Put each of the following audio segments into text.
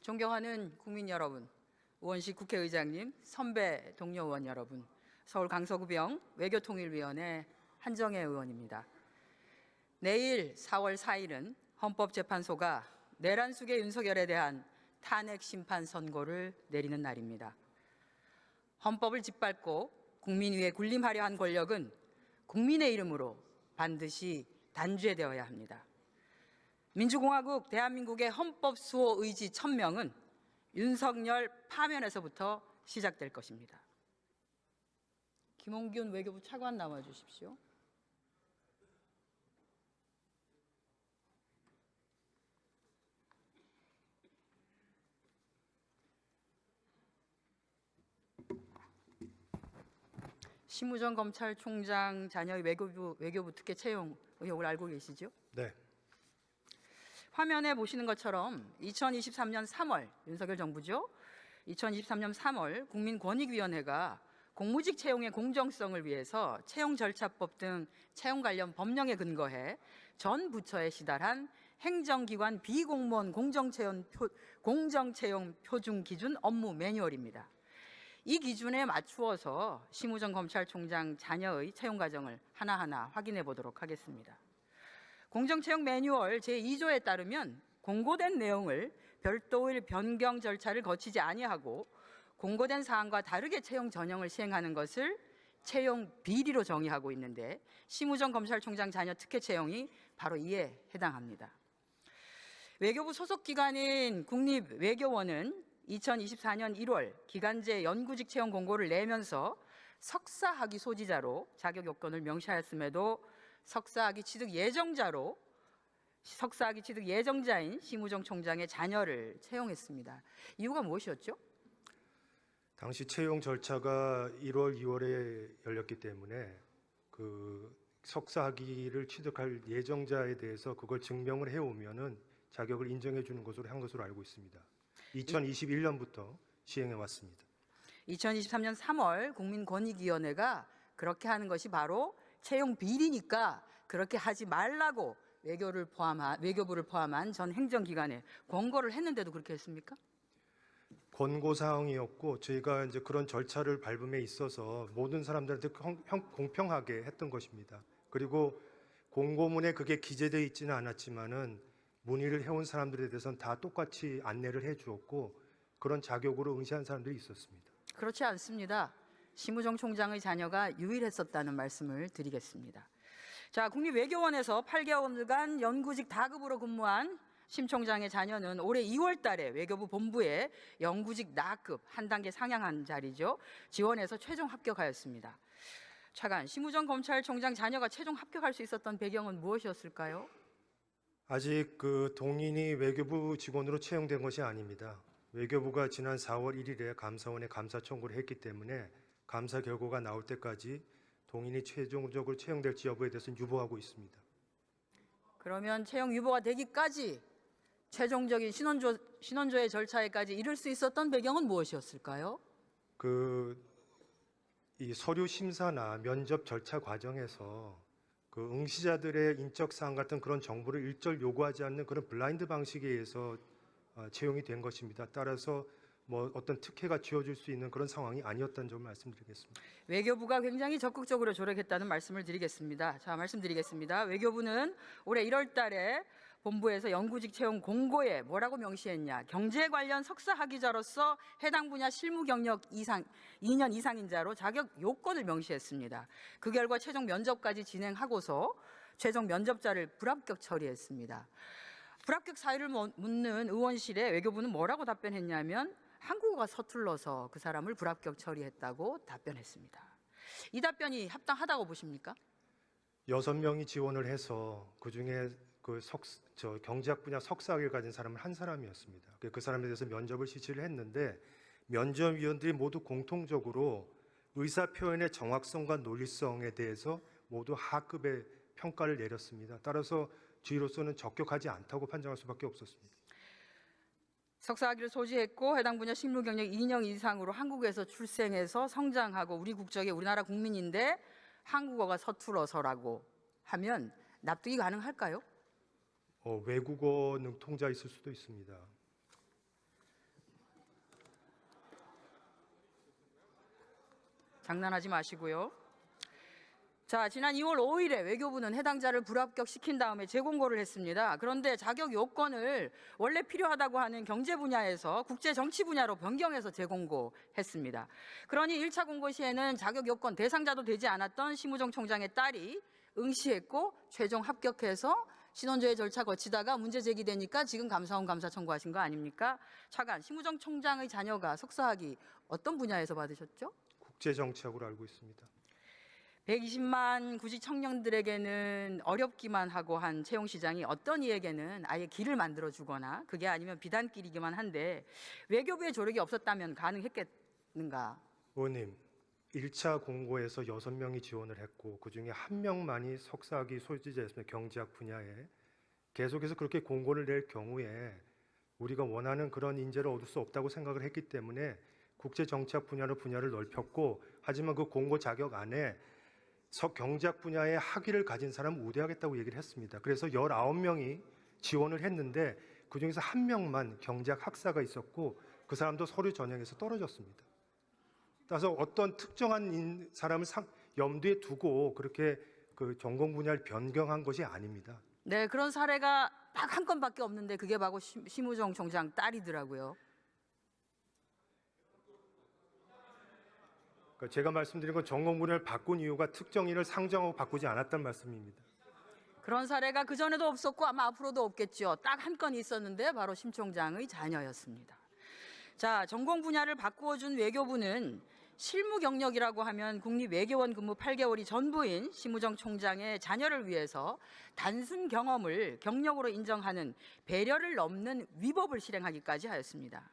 존경하는 국민 여러분, 우원식 국회의장님, 선배 동료 의원 여러분, 서울 강서구병 외교통일위원회 한정혜 의원입니다. 내일 4월 4일은 헌법재판소가 내란 수계 윤석열에 대한 탄핵 심판 선고를 내리는 날입니다. 헌법을 짓밟고 국민 위에 군림하려 한 권력은 국민의 이름으로 반드시 단죄되어야 합니다. 민주공화국 대한민국의 헌법 수호 의지 천명은 윤석열 파면에서부터 시작될 것입니다. 김홍균 외교부 차관 나와 주십시오. 심우정 검찰총장 자녀의 외교부 특혜 채용 의혹을 알고 계시죠? 네. 화면에 보시는 것처럼 2023년 3월 윤석열 정부죠. 2023년 3월 국민권익위원회가 공무직 채용의 공정성을 위해서 채용절차법 등 채용 관련 법령에 근거해 전 부처에 시달한 행정기관 비공무원 공정채용 표준 기준 업무 매뉴얼입니다. 이 기준에 맞추어서 심우정 검찰총장 자녀의 채용 과정을 하나하나 확인해 보도록 하겠습니다. 공정채용 매뉴얼 제2조에 따르면 공고된 내용을 별도의 변경 절차를 거치지 아니하고 공고된 사항과 다르게 채용 전형을 시행하는 것을 채용 비리로 정의하고 있는데 심우정 검찰총장 자녀 특혜 채용이 바로 이에 해당합니다. 외교부 소속 기관인 국립외교원은 2024년 1월 기간제 연구직 채용 공고를 내면서 석사학위 소지자로 자격 요건을 명시하였음에도 석사학위 취득 예정자인 심우정 총장의 자녀를 채용했습니다. 이유가 무엇이었죠? 당시 채용 절차가 1월, 2월에 열렸기 때문에 그 석사학위를 취득할 예정자에 대해서 그걸 증명을 해오면은 자격을 인정해 주는 것으로 한 것으로 알고 있습니다. 2021년부터 시행해 왔습니다. 2023년 3월 국민권익위원회가 그렇게 하는 것이 바로 채용 비리니까 그렇게 하지 말라고 외교부를 포함한 전 행정기관에 권고를 했는데도 그렇게 했습니까? 권고 사항이었고 저희가 이제 그런 절차를 밟음에 있어서 모든 사람들한테 공평하게 했던 것입니다. 그리고 공고문에 그게 기재되어 있지는 않았지만은 문의를 해온 사람들에 대해서는 다 똑같이 안내를 해주었고 그런 자격으로 응시한 사람들이 있었습니다. 그렇지 않습니다. 심우정 총장의 자녀가 유일했었다는 말씀을 드리겠습니다. 자, 국립외교원에서 8개월간 연구직 다급으로 근무한 심 총장의 자녀는 올해 2월 달에 외교부 본부에 연구직 나급 한 단계 상향한 자리죠. 지원해서 최종 합격하였습니다. 차관, 심우정 검찰총장 자녀가 최종 합격할 수 있었던 배경은 무엇이었을까요? 아직 그 동인이 외교부 직원으로 채용된 것이 아닙니다. 외교부가 지난 4월 1일에 감사원에 감사 청구를 했기 때문에 감사 결과가 나올 때까지 동인이 최종적으로 채용될지 여부에 대해서는 유보하고 있습니다. 그러면 채용 유보가 되기까지 최종적인 신원조회 절차에까지 이를 수 있었던 배경은 무엇이었을까요? 이 서류 심사나 면접 절차 과정에서 그 응시자들의 인적 사항 같은 그런 정보를 일절 요구하지 않는 그런 블라인드 방식에 의해서 채용이 된 것입니다. 따라서 뭐 어떤 특혜가 주어질 수 있는 그런 상황이 아니었다는 점을 말씀드리겠습니다. 외교부가 굉장히 적극적으로 조력했다는 말씀을 드리겠습니다. 자, 말씀드리겠습니다. 외교부는 올해 1월 달에 본부에서 연구직 채용 공고에 뭐라고 명시했냐? 경제 관련 석사학위자로서 해당 분야 실무 경력 2년 이상인 자로 자격 요건을 명시했습니다. 그 결과 최종 면접까지 진행하고서 최종 면접자를 불합격 처리했습니다. 불합격 사유를 묻는 의원실에 외교부는 뭐라고 답변했냐면 한국어가 서툴러서 그 사람을 불합격 처리했다고 답변했습니다. 이 답변이 합당하다고 보십니까? 6명이 지원을 해서 그중에 경제학 분야 석사학위를 가진 사람은 한 사람이었습니다. 그 사람에 대해서 면접을 실시를 했는데 면접위원들이 모두 공통적으로 의사 표현의 정확성과 논리성에 대해서 모두 하급의 평가를 내렸습니다. 따라서 주의로서는 적격하지 않다고 판정할 수밖에 없었습니다. 석사학위를 소지했고 해당 분야 실무 경력 2년 이상으로 한국에서 출생해서 성장하고 우리 국적의 우리나라 국민인데 한국어가 서툴어서라고 하면 납득이 가능할까요? 외국어 능통자 있을 수도 있습니다. 장난하지 마시고요. 자, 지난 2월 5일에 외교부는 해당자를 불합격시킨 다음에 재공고를 했습니다. 그런데 자격 요건을 원래 필요하다고 하는 경제 분야에서 국제 정치 분야로 변경해서 재공고했습니다. 그러니 1차 공고 시에는 자격 요건 대상자도 되지 않았던 심우정 총장의 딸이 응시했고 최종 합격해서 신원조회 절차 거치다가 문제 제기되니까 지금 감사원 감사 청구하신 거 아닙니까? 차관, 심우정 총장의 자녀가 석사학위 어떤 분야에서 받으셨죠? 국제 정치학으로 알고 있습니다. 120만 구직 청년들에게는 어렵기만 하고 한 채용 시장이 어떤 이에게는 아예 길을 만들어 주거나 그게 아니면 비단길이기만 한데 외교부의 조력이 없었다면 가능했겠는가? 의원님, 1차 공고에서 6명이 지원을 했고 그중에 1명만이 석사학위 소지자였습니다. 경제학 분야에. 계속해서 그렇게 공고를 낼 경우에 우리가 원하는 그런 인재를 얻을 수 없다고 생각을 했기 때문에 국제정치학 분야로 분야를 넓혔고, 하지만 그 공고 자격 안에 경제학 분야에 학위를 가진 사람을 우대하겠다고 얘기를 했습니다. 그래서 19명이 지원을 했는데 그중에서 1명만 경제학 학사가 있었고 그 사람도 서류 전형에서 떨어졌습니다. 따라서 어떤 특정한 사람을 염두에 두고 그렇게 그 전공 분야를 변경한 것이 아닙니다. 네, 그런 사례가 딱 한 건밖에 없는데 그게 바로 심우정 총장 딸이더라고요. 그러니까 제가 말씀드린 건 전공 분야를 바꾼 이유가 특정인을 상정하고 바꾸지 않았다는 말씀입니다. 그런 사례가 그전에도 없었고 아마 앞으로도 없겠죠. 딱 한 건 있었는데 바로 심 총장의 자녀였습니다. 자, 전공 분야를 바꾸어 준 외교부는 실무 경력이라고 하면 국립외교원 근무 8개월이 전부인 심우정 총장의 자녀를 위해서 단순 경험을 경력으로 인정하는 배려를 넘는 위법을 실행하기까지 하였습니다.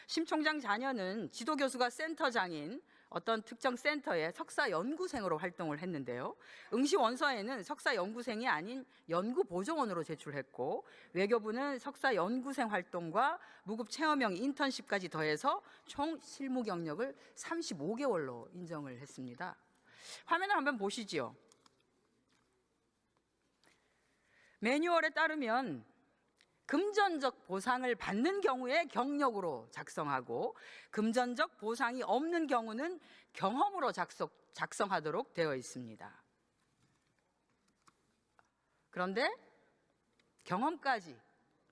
심 총장 자녀는 지도교수가 센터장인 어떤 특정 센터의 석사 연구생으로 활동을 했는데요. 응시 원서에는 석사 연구생이 아닌 연구보조원으로 제출했고 외교부는 석사 연구생 활동과 무급 체험형 인턴십까지 더해서 총 실무 경력을 35개월로 인정을 했습니다. 화면을 한번 보시죠. 매뉴얼에 따르면 금전적 보상을 받는 경우에 경력으로 작성하고 금전적 보상이 없는 경우는 경험으로 작성하도록 되어 있습니다. 그런데 경험까지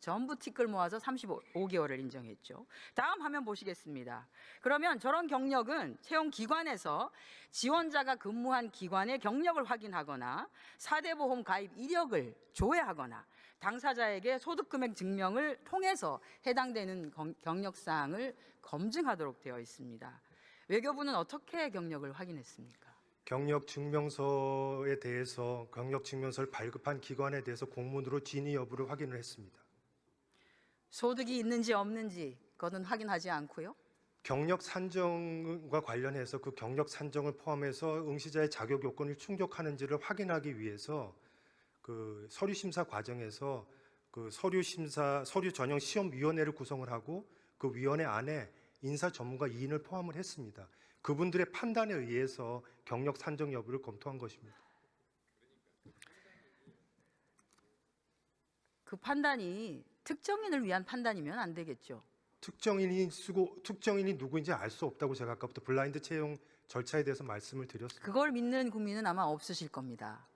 전부 티끌 모아서 35개월을 인정했죠. 다음 화면 보시겠습니다. 그러면 저런 경력은 채용 기관에서 지원자가 근무한 기관의 경력을 확인하거나 4대 보험 가입 이력을 조회하거나 당사자에게 소득금액 증명을 통해서 해당되는 경력사항을 검증하도록 되어 있습니다. 외교부는 어떻게 경력을 확인했습니까? 경력 증명서에 대해서 경력 증명서를 발급한 기관에 대해서 공문으로 진위 여부를 확인을 했습니다. 소득이 있는지 없는지 그것은 확인하지 않고요. 경력 산정과 관련해서 그 경력 산정을 포함해서 응시자의 자격 요건을 충족하는지를 확인하기 위해서 그 서류 심사 과정에서 그 서류 전형 시험 위원회를 구성을 하고 그 위원회 안에 인사 전문가 2인을 포함을 했습니다. 그분들의 판단에 의해서 경력 산정 여부를 검토한 것입니다. 그 판단이 특정인을 위한 판단이면 안 되겠죠. 특정인이 누구인지 알 수 없다고 제가 아까부터 블라인드 채용 절차에 대해서 말씀을 드렸습니다. 그걸 믿는 국민은 아마 없으실 겁니다.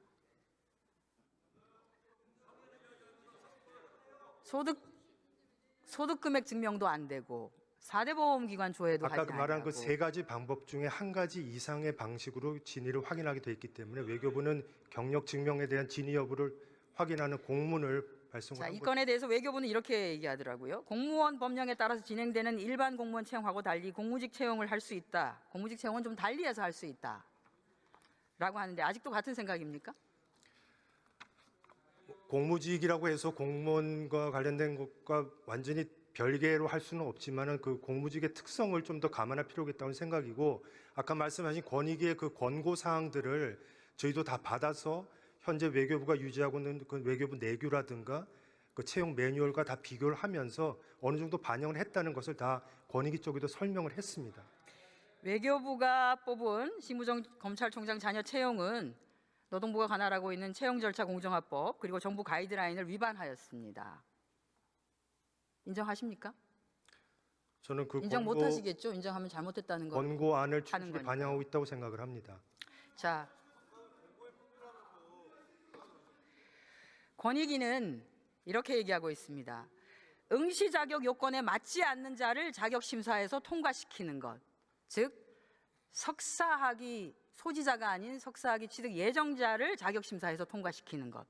소득 금액 증명도 안 되고 4대 보험기관 조회도 하지 아까 않고 말한 그 세 가지 방법 중에 한 가지 이상의 방식으로 진위를 확인하게 돼 있기 때문에 외교부는 경력 증명에 대한 진위 여부를 확인하는 공문을 발송을 자, 한 이 거죠. 건에 대해서 외교부는 이렇게 얘기하더라고요. 공무원 법령에 따라서 진행되는 일반 공무원 채용하고 달리 공무직 채용을 할 수 있다. 공무직 채용은 좀 달리해서 할 수 있다. 라고 하는데 아직도 같은 생각입니까? 공무직이라고 해서 공무원과 관련된 것과 완전히 별개로 할 수는 없지만은 그 공무직의 특성을 좀 더 감안할 필요가 있다는 생각이고, 아까 말씀하신 권익위의 그 권고 사항들을 저희도 다 받아서 현재 외교부가 유지하고 있는 그 외교부 내규라든가 그 채용 매뉴얼과 다 비교를 하면서 어느 정도 반영을 했다는 것을 다 권익위 쪽에도 설명을 했습니다. 외교부가 뽑은 심우정 검찰총장 자녀 채용은 노동부가 관할하고 있는 채용절차 공정화법 그리고 정부 가이드라인을 위반하였습니다. 인정하십니까? 저는 그 인정 못 하시겠죠? 인정하면 잘못했다는 거. 권고안을 하는 충실히 거니까요. 반영하고 있다고 생각을 합니다. 자, 권익위는 이렇게 얘기하고 있습니다. 응시 자격 요건에 맞지 않는 자를 자격 심사에서 통과시키는 것, 즉 석사학위 소지자가 아닌 석사학위 취득 예정자를 자격 심사에서 통과시키는 것,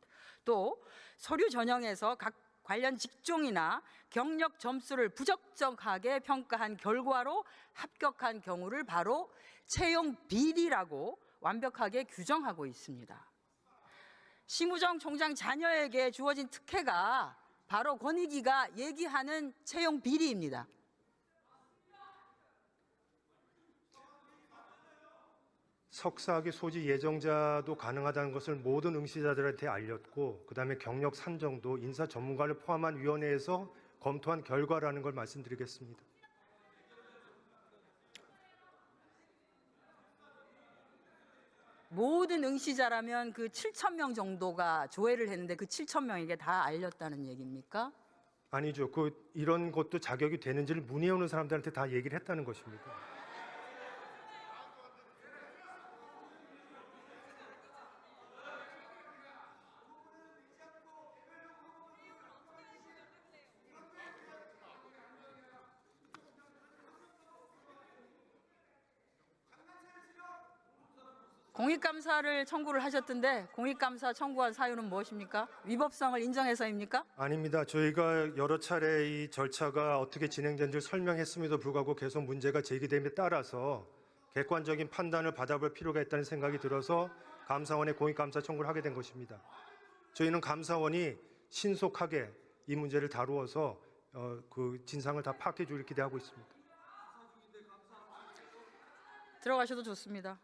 또 서류 전형에서 각 관련 직종이나 경력 점수를 부적정하게 평가한 결과로 합격한 경우를 바로 채용 비리라고 완벽하게 규정하고 있습니다. 심우정 총장 자녀에게 주어진 특혜가 바로 권익위가 얘기하는 채용 비리입니다. 석사학위 소지 예정자도 가능하다는 것을 모든 응시자들한테 알렸고, 그다음에 경력 산정도 인사 전문가를 포함한 위원회에서 검토한 결과라는 걸 말씀드리겠습니다. 모든 응시자라면 그 7,000명 정도가 조회를 했는데 그 7,000명에게 다 알렸다는 얘기입니까? 아니죠. 이런 것도 자격이 되는지를 문의해 오는 사람들한테 다 얘기를 했다는 것입니다. 공익감사를 청구를 하셨던데 공익감사 청구한 사유는 무엇입니까? 위법성을 인정해서입니까? 아닙니다. 저희가 여러 차례 이 절차가 어떻게 진행된지를 설명했음에도 불구하고 계속 문제가 제기됨에 따라서 객관적인 판단을 받아볼 필요가 있다는 생각이 들어서 감사원에 공익감사 청구를 하게 된 것입니다. 저희는 감사원이 신속하게 이 문제를 다루어서 그 진상을 다 파악해 주길 기대하고 있습니다. 들어가셔도 좋습니다.